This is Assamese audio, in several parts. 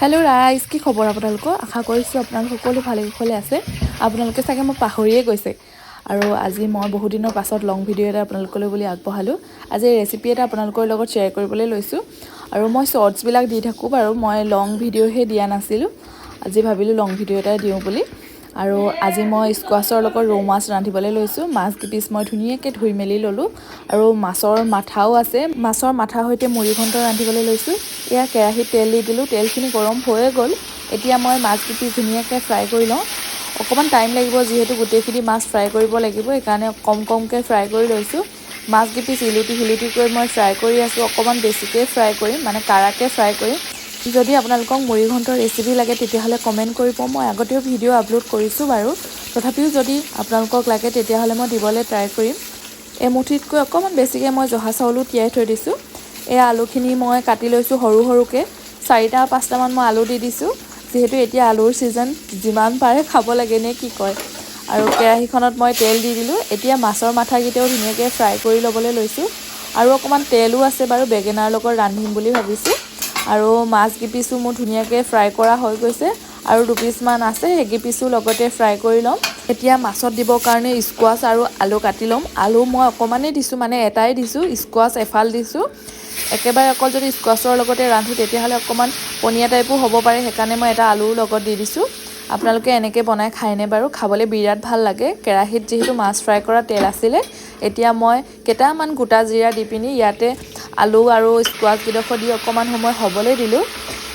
হেল্ল' ৰাইজ, কি খবৰ আপোনালোকৰ? আশা কৰিছোঁ আপোনালোক সকলো ভালে কুশলে আছে। আপোনালোকে চাগে মোক পাহৰিয়ে গৈছে। আৰু আজি মই বহুত দিনৰ পাছত লং ভিডিঅ' এটা আপোনালোকলৈ বুলি আগবঢ়ালোঁ। আজি ৰেচিপি এটা আপোনালোকৰ লগত শ্বেয়াৰ কৰিবলৈ লৈছোঁ। আৰু মই শ্বৰ্টছবিলাক দি থাকোঁ বাৰু, মই লং ভিডিঅ'হে দিয়া নাছিলোঁ। আজি ভাবিলোঁ লং ভিডিঅ' এটা দিওঁ বুলি। আৰু আজি মই স্কোৱাছৰ লগত ৰৌ মাছ ৰান্ধিবলৈ লৈছোঁ। মাছ কেইপিচ মই ধুনীয়াকৈ ধুই মেলি ল'লোঁ। আৰু মাছৰ মাথাও আছে, মাছৰ মাথাৰ সৈতে মুড়ি ঘণ্ট ৰান্ধিবলৈ লৈছোঁ। এয়া কেৰাহীত তেল দি দিলোঁ, তেলখিনি গৰম হৈয়ে গ'ল। এতিয়া মই মাছ কেইপিচ ধুনীয়াকৈ ফ্ৰাই কৰি লওঁ। অকণমান টাইম লাগিব, যিহেতু গোটেইখিনি মাছ ফ্ৰাই কৰিব লাগিব, সেইকাৰণে কমকৈ ফ্ৰাই কৰি লৈছোঁ। মাছ কেইপিচ ইলুটি সিলুটিকৈ মই ফ্ৰাই কৰি আছোঁ। অকণমান বেছিকৈ ফ্ৰাই কৰিম, মানে কাৰাকৈ ফ্ৰাই কৰিম। যদি আপোনালোকক মুড়ি ঘণ্টৰ ৰেচিপি লাগে তেতিয়াহ'লে কমেণ্ট কৰিব। মই আগতেও ভিডিঅ' আপলোড কৰিছোঁ বাৰু, তথাপিও যদি আপোনালোকক লাগে তেতিয়াহ'লে মই দিবলৈ ট্ৰাই কৰিম। এমুঠিতকৈ অকণমান বেছিকৈ মই জহা চাউলো তিয়াই থৈ দিছোঁ। এই আলুখিনি মই কাটি লৈছোঁ সৰু সৰুকৈ। 4-5টামান মই আলু দি দিছোঁ, যিহেতু এতিয়া আলুৰ ছিজন, যিমান পাৰে খাব লাগে নে কি কয়। আৰু কেৰাহীখনত মই তেল দি দিলোঁ। এতিয়া মাছৰ মাথাকেইটাও ধুনীয়াকৈ ফ্ৰাই কৰি ল'বলৈ লৈছোঁ। আৰু অকণমান তেলো আছে বাৰু, বেঙেনাৰ লগত ৰান্ধিম বুলি ভাবিছোঁ। আৰু মাছ কেইপিচো মোৰ ধুনীয়াকৈ ফ্ৰাই কৰা হৈ গৈছে। আৰু দুপিচমান আছে, সেইকেইপিচো লগতে ফ্ৰাই কৰি ল'ম। এতিয়া মাছত দিবৰ কাৰণে স্কোৱাছ আৰু আলু কাটি ল'ম। আলু মই অকণমানেই দিছোঁ, মানে এটাই দিছোঁ। স্কোৱাছ এফাল দিছোঁ। একেবাৰে অকল যদি স্কোৱাছৰ লগতে ৰান্ধোঁ তেতিয়াহ'লে অকণমান পনীয়া টাইপো হ'ব পাৰে, সেইকাৰণে মই এটা আলুৰ লগত দি দিছোঁ। আপোনালোকে এনেকৈ বনাই খায়নে বাৰু? খাবলৈ বিৰাট ভাল লাগে। কেৰাহীত যিহেতু মাছ ফ্ৰাই কৰা তেল আছিলে, এতিয়া মই কেইটামান গোটা জিৰা দি পিনি ইয়াতে আলু আৰু স্কোৱাছকেইডোখৰ দি অকণমান সময় হ'বলৈ দিলোঁ।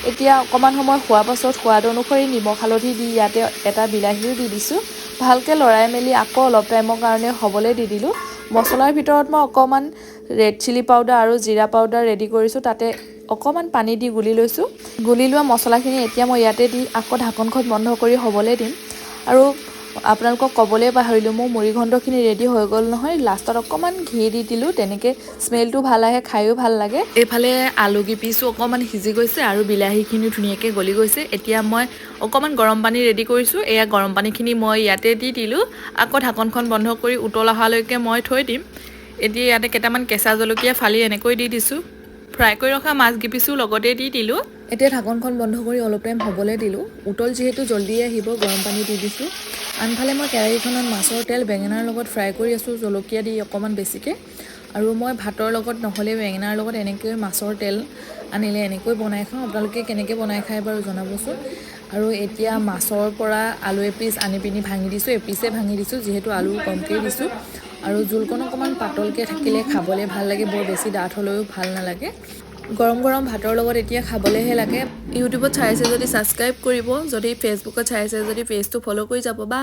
এতিয়া অকণমান সময় হোৱাৰ পাছত সোৱাদ অনুসৰি নিমখ হালধি দি ইয়াতে এটা বিলাহীও দি দিছোঁ। ভালকৈ লৰাই মেলি আকৌ অলপ টাইমৰ কাৰণে হ'বলৈ দি দিলোঁ। মছলাৰ ভিতৰত মই অকণমান ৰেড চিলি পাউডাৰ আৰু জিৰা পাউডাৰ ৰেডি কৰিছোঁ, তাতে অকণমান পানী দি গুলি লৈছোঁ। গুলি লোৱা মছলাখিনি এতিয়া মই ইয়াতে দি আকৌ ঢাকনখন বন্ধ কৰি হ'বলৈ দিম। আৰু আপোনালোকক ক'বলৈ পাহৰিলোঁ, মোৰ মুড়ি ঘণ্টখিনি ৰেডি হৈ গ'ল নহয়। লাষ্টত অকণমান ঘি দি দিলোঁ, তেনেকৈ স্মেলটো ভাল আহে, খায়ো ভাল লাগে। এইফালে আলু কেইপিচো অকণমান সিজি গৈছে আৰু বিলাহীখিনিও ধুনীয়াকৈ গলি গৈছে। এতিয়া মই অকণমান গৰম পানী ৰেডি কৰিছোঁ। এয়া গৰম পানীখিনি মই ইয়াতে দি দিলোঁ। আকৌ ঢাকনখন বন্ধ কৰি উতল অহালৈকে মই থৈ দিম। এতিয়া ইয়াতে কেইটামান কেঁচা জলকীয়া ফালি এনেকৈ দি দিছোঁ। ফ্ৰাই কৰি ৰখা মাছ কেইপিচো লগতে দি দিলোঁ। এতিয়া ঢাকনখন বন্ধ কৰি অলপ টাইম হ'বলৈ দিলোঁ। উতল যিহেতু জল্দিয়ে আহিব, গৰম পানী দি দিছোঁ। আনফালে মই কেৰাহীখনত মাছৰ তেল বেঙেনাৰ লগত ফ্ৰাই কৰি আছোঁ, জলকীয়া দি অকণমান বেছিকৈ। আৰু মই ভাতৰ লগত নহ'লে বেঙেনাৰ লগত এনেকৈ মাছৰ তেল আনিলে এনেকৈ বনাই খাওঁ। আপোনালোকে কেনেকৈ বনাই খায় বাৰু জনাবচোন। আৰু এতিয়া মাছৰ পৰা আলু এপিচ আনি পিনি ভাঙি দিছোঁ, এপিচে ভাঙি দিছোঁ, যিহেতু আলু কমকৈ দিছোঁ। আৰু জোলকণ অকণমান পাতলকৈ থাকিলে খাবলৈ ভাল লাগে, বৰ বেছি ডাঠ হ'লেও ভাল নালাগে। গৰম গৰম ভাতৰ লগত এতিয়া খাবলৈহে লাগে। ইউটিউবত চাই আছে যদি ছাবস্ক্ৰাইব কৰিব, যদি ফেচবুকত চাই আছে যদি পেজটো ফ'ল' কৰি যাব। বা